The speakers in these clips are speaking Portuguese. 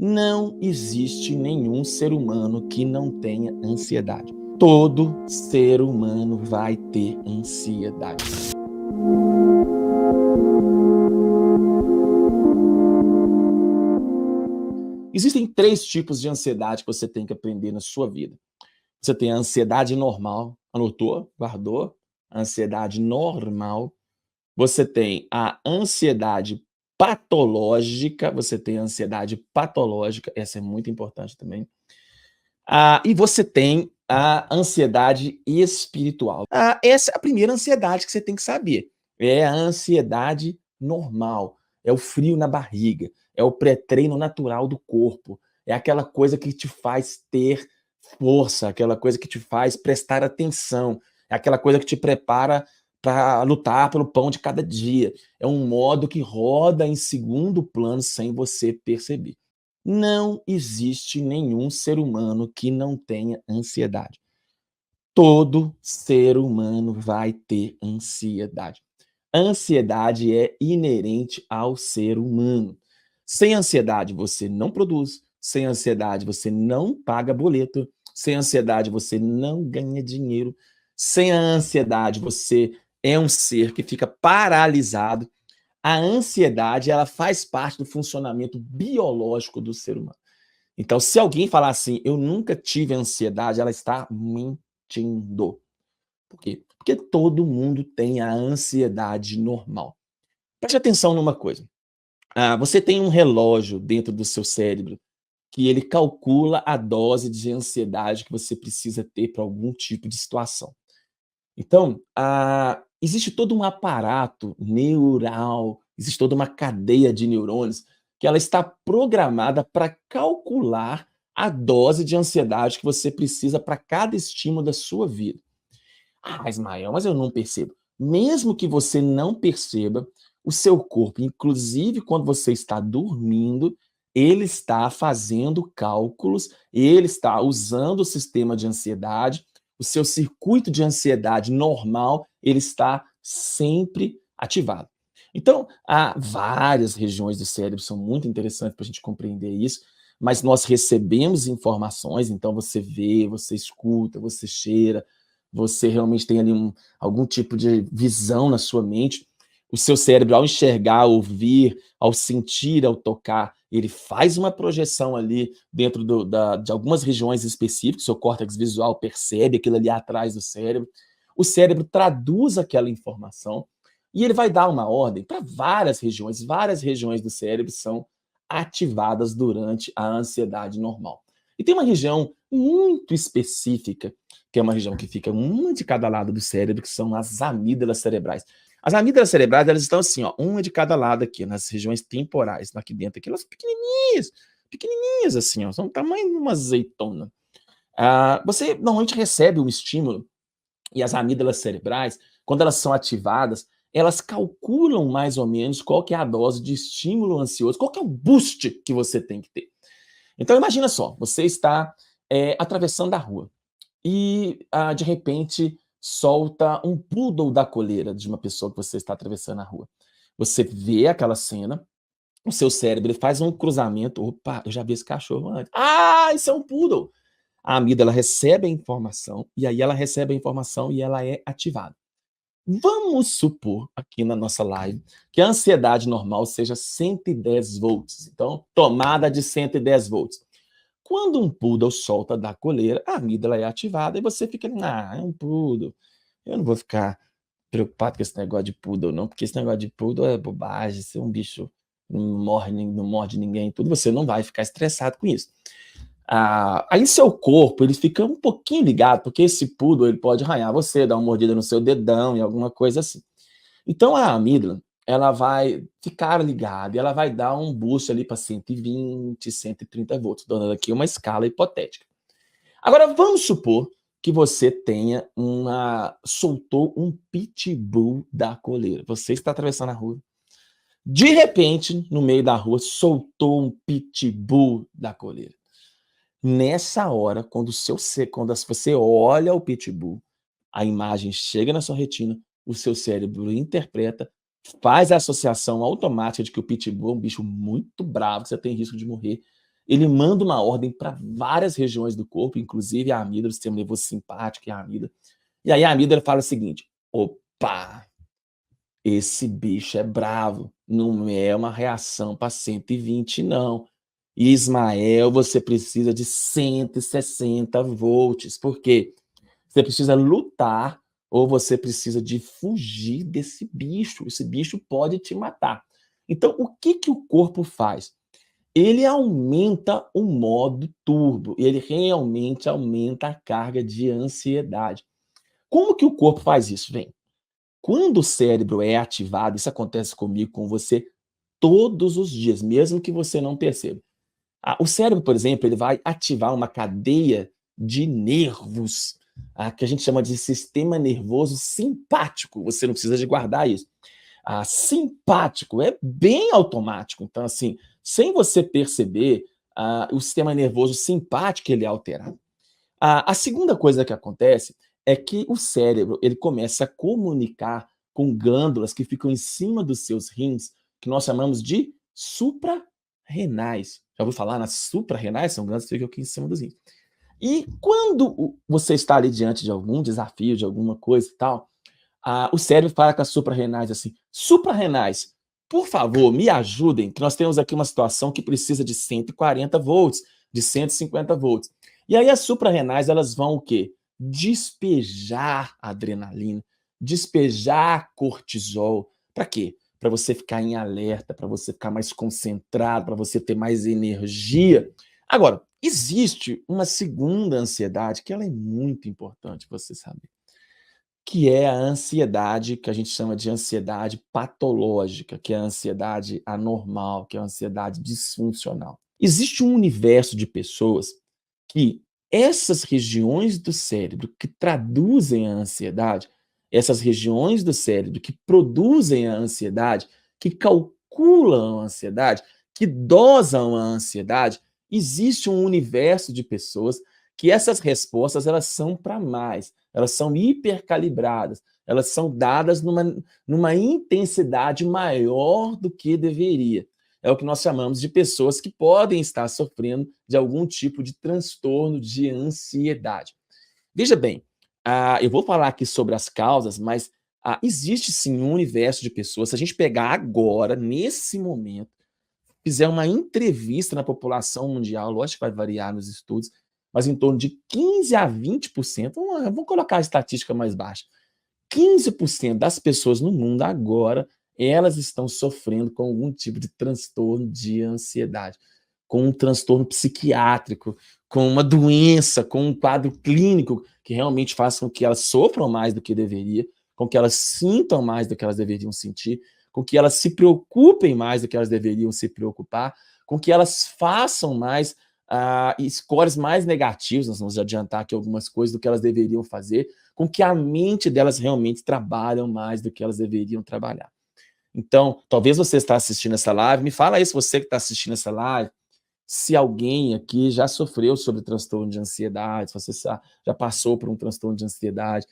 Não existe nenhum ser humano que não tenha ansiedade. Todo ser humano vai ter ansiedade. Existem 3 tipos de ansiedade que você tem que aprender na sua vida. Você tem a ansiedade normal, anotou? Guardou? A ansiedade normal. Você tem a ansiedade patológica, essa é muito importante também. E você tem a ansiedade espiritual. Essa é a primeira ansiedade que você tem que saber. É a ansiedade normal, é o frio na barriga, é o pré-treino natural do corpo, é aquela coisa que te faz ter força, aquela coisa que te faz prestar atenção, é aquela coisa que te prepara para lutar pelo pão de cada dia. É um modo que roda em segundo plano sem você perceber. Não existe nenhum ser humano que não tenha ansiedade. Todo ser humano vai ter ansiedade. Ansiedade é inerente ao ser humano. Sem ansiedade você não produz, sem ansiedade você não paga boleto, sem ansiedade você não ganha dinheiro, sem a ansiedade você é um ser que fica paralisado. A ansiedade, ela faz parte do funcionamento biológico do ser humano. Então, se alguém falar assim, eu nunca tive ansiedade, ela está mentindo. Por quê? Porque todo mundo tem a ansiedade normal. Preste atenção numa coisa. Você tem um relógio dentro do seu cérebro que ele calcula a dose de ansiedade que você precisa ter para algum tipo de situação. Então, existe todo um aparato neural, existe toda uma cadeia de neurônios que ela está programada para calcular a dose de ansiedade que você precisa para cada estímulo da sua vida. Ismael, mas eu não percebo. Mesmo que você não perceba, o seu corpo, inclusive quando você está dormindo, ele está fazendo cálculos, ele está usando o sistema de ansiedade, o seu circuito de ansiedade normal, ele está sempre ativado. Então, há várias regiões do cérebro, são muito interessantes para a gente compreender isso, mas nós recebemos informações, então você vê, você escuta, você cheira, você realmente tem ali algum tipo de visão na sua mente. O seu cérebro, ao enxergar, ao ouvir, ao sentir, ao tocar, ele faz uma projeção ali dentro de algumas regiões específicas, o seu córtex visual percebe aquilo ali atrás do cérebro, o cérebro traduz aquela informação e ele vai dar uma ordem para várias regiões do cérebro são ativadas durante a ansiedade normal. E tem uma região muito específica, que é uma região que fica uma de cada lado do cérebro, que são as amígdalas cerebrais. As amígdalas cerebrais, elas estão assim, ó, uma de cada lado aqui, nas regiões temporais, aqui dentro, aqui, elas são pequenininhas assim, ó, são o tamanho de uma azeitona. Você normalmente recebe um estímulo, e as amígdalas cerebrais, quando elas são ativadas, elas calculam mais ou menos qual que é a dose de estímulo ansioso, qual que é o boost que você tem que ter. Então imagina só, você está atravessando a rua, e de repente solta um poodle da coleira de uma pessoa que você está atravessando a rua. Você vê aquela cena, o seu cérebro ele faz um cruzamento, opa, eu já vi esse cachorro antes. Isso é um poodle! A amígdala recebe a informação, e aí ela recebe a informação e ela é ativada. Vamos supor, aqui na nossa live, que a ansiedade normal seja 110 volts. Então, tomada de 110 volts. Quando um poodle solta da coleira, a amígdala é ativada e você fica, é um poodle. Eu não vou ficar preocupado com esse negócio de poodle, não, porque esse negócio de poodle é bobagem, se é um bicho não morde ninguém, tudo, você não vai ficar estressado com isso. Aí seu corpo ele fica um pouquinho ligado, porque esse poodle ele pode arranhar você, dar uma mordida no seu dedão e alguma coisa assim. Então a amígdala ela vai ficar ligada e ela vai dar um boost ali para 120, 130 volts, dando aqui uma escala hipotética. Agora vamos supor que você soltou um pitbull da coleira. Você está atravessando a rua. De repente, no meio da rua, soltou um pitbull da coleira. Nessa hora, quando você olha o pitbull, a imagem chega na sua retina, o seu cérebro interpreta, faz a associação automática de que o pitbull é um bicho muito bravo, que você tem risco de morrer, ele manda uma ordem para várias regiões do corpo, inclusive a amígdala, o sistema nervoso simpático e a amígdala. E aí a amígdala fala o seguinte: opa, esse bicho é bravo, não é uma reação para 120 não. Ismael, você precisa de 160 volts. Por quê? Você precisa lutar ou você precisa de fugir desse bicho. Esse bicho pode te matar. Então, o que que o corpo faz? Ele aumenta o modo turbo, ele realmente aumenta a carga de ansiedade. Como que o corpo faz isso? Vem, quando o cérebro é ativado, isso acontece comigo, com você, todos os dias, mesmo que você não perceba. O cérebro, por exemplo, ele vai ativar uma cadeia de nervos, que a gente chama de sistema nervoso simpático. Você não precisa de guardar isso. Simpático é bem automático. Então, assim, sem você perceber, o sistema nervoso simpático ele é alterado. A segunda coisa que acontece é que o cérebro ele começa a comunicar com glândulas que ficam em cima dos seus rins, que nós chamamos de suprarrenais. Já ouviu falar nas suprarrenais? São glândulas que ficam aqui em cima dos rins. E quando você está ali diante de algum desafio, de alguma coisa e tal, o cérebro fala com as suprarrenais assim: suprarrenais, por favor, me ajudem, que nós temos aqui uma situação que precisa de 140 volts, de 150 volts. E aí as suprarrenais, elas vão o quê? Despejar adrenalina, despejar cortisol. Para quê? Para você ficar em alerta, para você ficar mais concentrado, para você ter mais energia. Agora, existe uma segunda ansiedade que ela é muito importante você saber, que é a ansiedade que a gente chama de ansiedade patológica, que é a ansiedade anormal, que é a ansiedade disfuncional. Existe um universo de pessoas que essas regiões do cérebro que traduzem a ansiedade, essas regiões do cérebro que produzem a ansiedade, que calculam a ansiedade, que dosam a ansiedade, existe um universo de pessoas que essas respostas elas são para mais, elas são hipercalibradas, elas são dadas numa intensidade maior do que deveria. É o que nós chamamos de pessoas que podem estar sofrendo de algum tipo de transtorno de ansiedade. Veja bem, eu vou falar aqui sobre as causas, mas existe sim um universo de pessoas. Se a gente pegar agora, nesse momento, fizer uma entrevista na população mundial, lógico que vai variar nos estudos, mas em torno de 15 a 20%, vamos colocar a estatística mais baixa, 15% das pessoas no mundo agora, elas estão sofrendo com algum tipo de transtorno de ansiedade, com um transtorno psiquiátrico, com uma doença, com um quadro clínico que realmente faz com que elas sofram mais do que deveria, com que elas sintam mais do que elas deveriam sentir, com que elas se preocupem mais do que elas deveriam se preocupar, com que elas façam mais scores mais negativos, nós vamos adiantar aqui algumas coisas do que elas deveriam fazer, com que a mente delas realmente trabalham mais do que elas deveriam trabalhar. Então, talvez você está assistindo essa live, me fala aí se você que está assistindo essa live, se alguém aqui já sofreu sobre transtorno de ansiedade, se você já passou por um transtorno de ansiedade.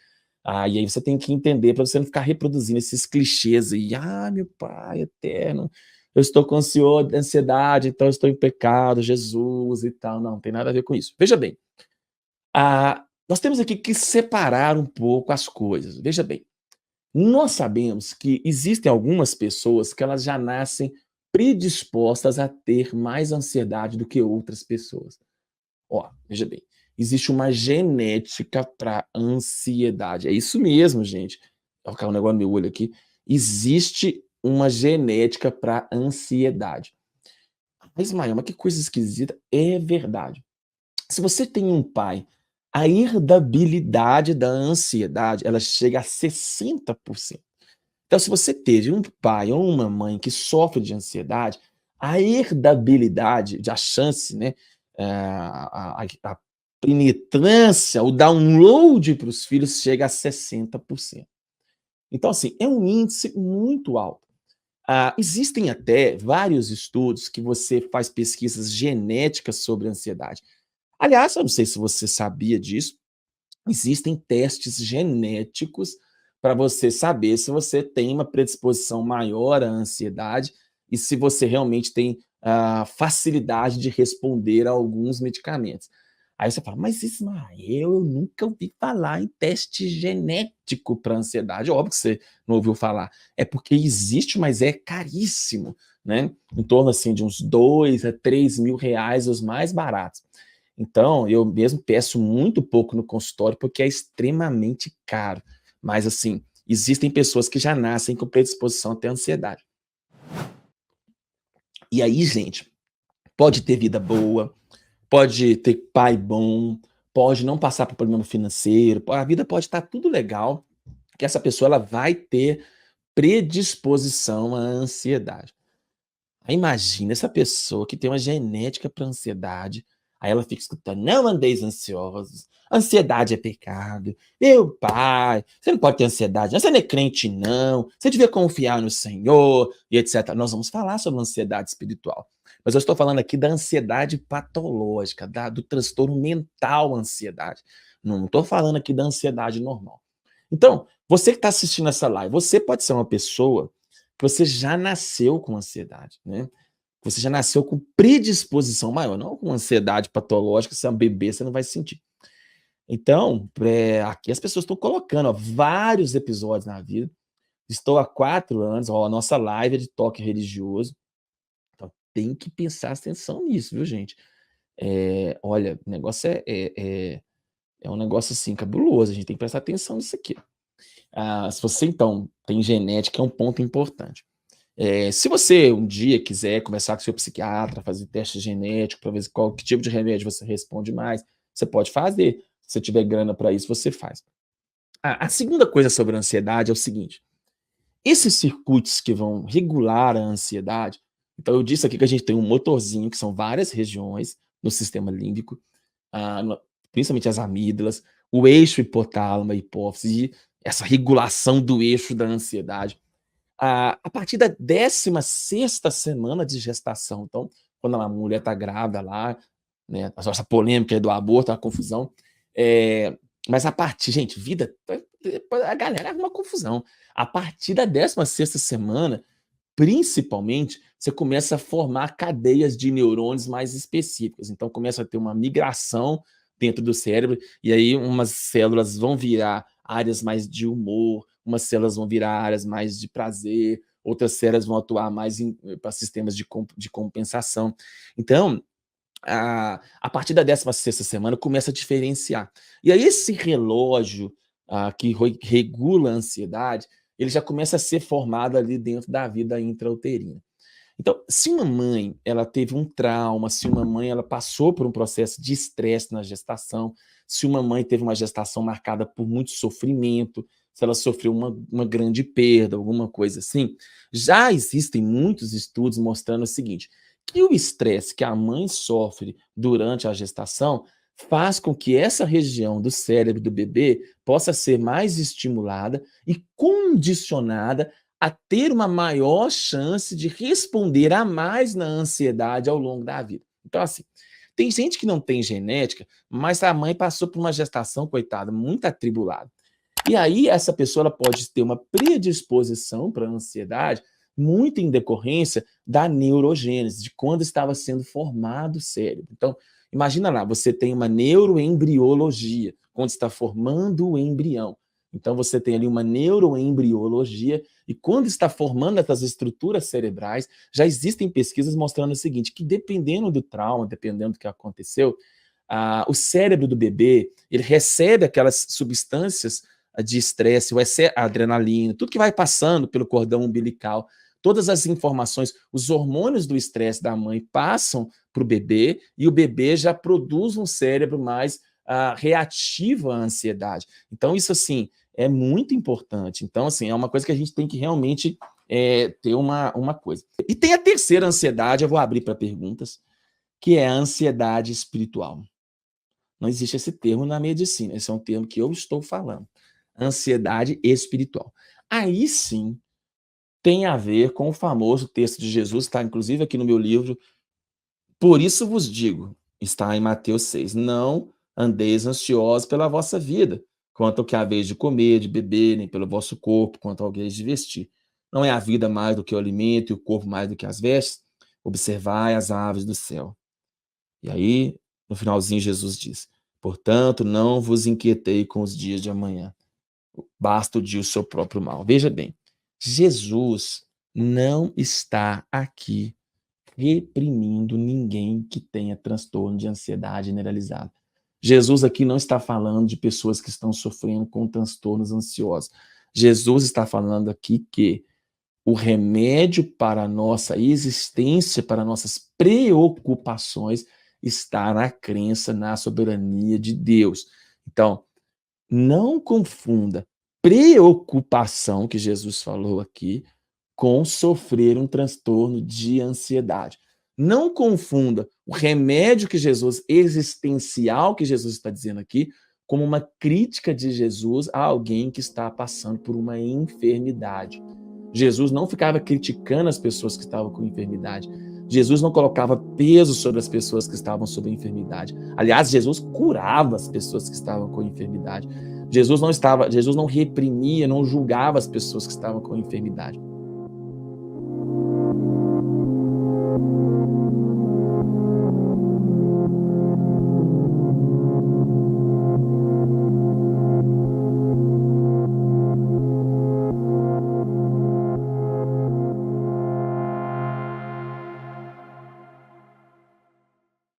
E aí você tem que entender para você não ficar reproduzindo esses clichês aí. Meu Pai eterno, eu estou com ansiedade, então eu estou em pecado, Jesus e tal. Não tem nada a ver com isso. Veja bem, nós temos aqui que separar um pouco as coisas. Veja bem, nós sabemos que existem algumas pessoas que elas já nascem predispostas a ter mais ansiedade do que outras pessoas. Veja bem, existe uma genética para ansiedade. É isso mesmo, gente. Vai ficar um negócio no meu olho aqui. Existe uma genética para ansiedade. Mas, Maia, mas que coisa esquisita. É verdade. Se você tem um pai, a herdabilidade da ansiedade, ela chega a 60%. Então, se você teve um pai ou uma mãe que sofre de ansiedade, a herdabilidade, a chance, né, a penetrância, o download para os filhos chega a 60%. Então, assim, é um índice muito alto. Existem até vários estudos que você faz pesquisas genéticas sobre ansiedade. Aliás, eu não sei se você sabia disso, existem testes genéticos para você saber se você tem uma predisposição maior à ansiedade e se você realmente tem facilidade de responder a alguns medicamentos. Aí você fala, mas Ismael, eu nunca ouvi falar em teste genético para ansiedade. Óbvio que você não ouviu falar. É porque existe, mas é caríssimo, né? Em torno assim, de uns 2 a 3 mil reais os mais baratos. Então, eu mesmo peço muito pouco no consultório porque é extremamente caro. Mas assim, existem pessoas que já nascem com predisposição a ter ansiedade. E aí, gente, pode ter vida boa, pode ter pai bom, pode não passar por problema financeiro, a vida pode estar tudo legal, que essa pessoa ela vai ter predisposição à ansiedade. Aí imagina essa pessoa que tem uma genética para ansiedade, aí ela fica escutando, não andeis ansiosos, ansiedade é pecado, meu pai, você não pode ter ansiedade, você não é crente não, você devia confiar no Senhor, e etc. Nós vamos falar sobre ansiedade espiritual, mas eu estou falando aqui da ansiedade patológica, do transtorno mental ansiedade, não estou falando aqui da ansiedade normal. Então, você que está assistindo essa live, você pode ser uma pessoa que você já nasceu com ansiedade, né? Você já nasceu com predisposição maior, não com ansiedade patológica, se é um bebê, você não vai sentir. Então, aqui as pessoas estão colocando vários episódios na vida. Estou há 4 anos, a nossa live é de toque religioso. Então, tem que prestar atenção nisso, viu, gente? Olha, o negócio é um negócio assim, cabuloso, a gente tem que prestar atenção nisso aqui. Se você, então, tem genética, é um ponto importante. Se você um dia quiser conversar com seu psiquiatra, fazer teste genético para ver que tipo de remédio você responde mais, você pode fazer. Se você tiver grana para isso, você faz. A segunda coisa sobre a ansiedade é o seguinte: esses circuitos que vão regular a ansiedade, então eu disse aqui que a gente tem um motorzinho, que são várias regiões no sistema límbico, principalmente as amígdalas, o eixo hipotálamo, a hipófise, e essa regulação do eixo da ansiedade. A partir da 16ª semana de gestação, então, quando a mulher está grávida lá, né, essa polêmica do aborto, a confusão, mas a partir, gente, vida, a galera arruma confusão. A partir da 16ª semana, principalmente, você começa a formar cadeias de neurônios mais específicas. Então, começa a ter uma migração dentro do cérebro, e aí umas células vão virar áreas mais de humor, umas células vão virar áreas mais de prazer, outras células vão atuar mais para sistemas de compensação. Então, a partir da 16ª semana, começa a diferenciar. E aí esse relógio que regula a ansiedade, ele já começa a ser formado ali dentro da vida intrauterina. Então, se uma mãe ela teve um trauma, se uma mãe ela passou por um processo de estresse na gestação, se uma mãe teve uma gestação marcada por muito sofrimento, se ela sofreu uma grande perda, alguma coisa assim, já existem muitos estudos mostrando o seguinte, que o estresse que a mãe sofre durante a gestação faz com que essa região do cérebro do bebê possa ser mais estimulada e condicionada a ter uma maior chance de responder a mais na ansiedade ao longo da vida. Então, assim, tem gente que não tem genética, mas a mãe passou por uma gestação, coitada, muito atribulada. E aí, essa pessoa ela pode ter uma predisposição para a ansiedade, muito em decorrência da neurogênese, de quando estava sendo formado o cérebro. Então, imagina lá, você tem uma neuroembriologia, quando está formando o embrião. Então, você tem ali uma neuroembriologia, e quando está formando essas estruturas cerebrais, já existem pesquisas mostrando o seguinte, que dependendo do trauma, dependendo do que aconteceu, o cérebro do bebê, ele recebe aquelas substâncias de estresse, a adrenalina, tudo que vai passando pelo cordão umbilical, todas as informações, os hormônios do estresse da mãe passam para o bebê, e o bebê já produz um cérebro mais reativo à ansiedade. Então, isso, assim, é muito importante. Então, assim, é uma coisa que a gente tem que realmente ter uma coisa. E tem a terceira ansiedade, eu vou abrir para perguntas, que é a ansiedade espiritual. Não existe esse termo na medicina, esse é um termo que eu estou falando. Ansiedade espiritual. Aí sim, tem a ver com o famoso texto de Jesus, está inclusive aqui no meu livro, por isso vos digo, está em Mateus 6, não andeis ansiosos pela vossa vida, quanto ao que haveis de comer, de beber, nem pelo vosso corpo, quanto ao que haveis de vestir. Não é a vida mais do que o alimento e o corpo mais do que as vestes? observai as aves do céu. E aí, no finalzinho, Jesus diz: portanto, não vos inquietei com os dias de amanhã, basta o dia o seu próprio mal. Veja bem, Jesus não está aqui reprimindo ninguém que tenha transtorno de ansiedade generalizada. Jesus aqui não está falando de pessoas que estão sofrendo com transtornos ansiosos. Jesus está falando aqui que o remédio para a nossa existência, para nossas preocupações, está na crença na soberania de Deus. Então, não confunda preocupação, que Jesus falou aqui, com sofrer um transtorno de ansiedade. Não confunda o remédio que Jesus, existencial que Jesus está dizendo aqui, como uma crítica de Jesus a alguém que está passando por uma enfermidade. Jesus não ficava criticando as pessoas que estavam com enfermidade. Jesus não colocava peso sobre as pessoas que estavam sob enfermidade. Aliás, Jesus curava as pessoas que estavam com enfermidade. Jesus não reprimia, não julgava as pessoas que estavam com enfermidade.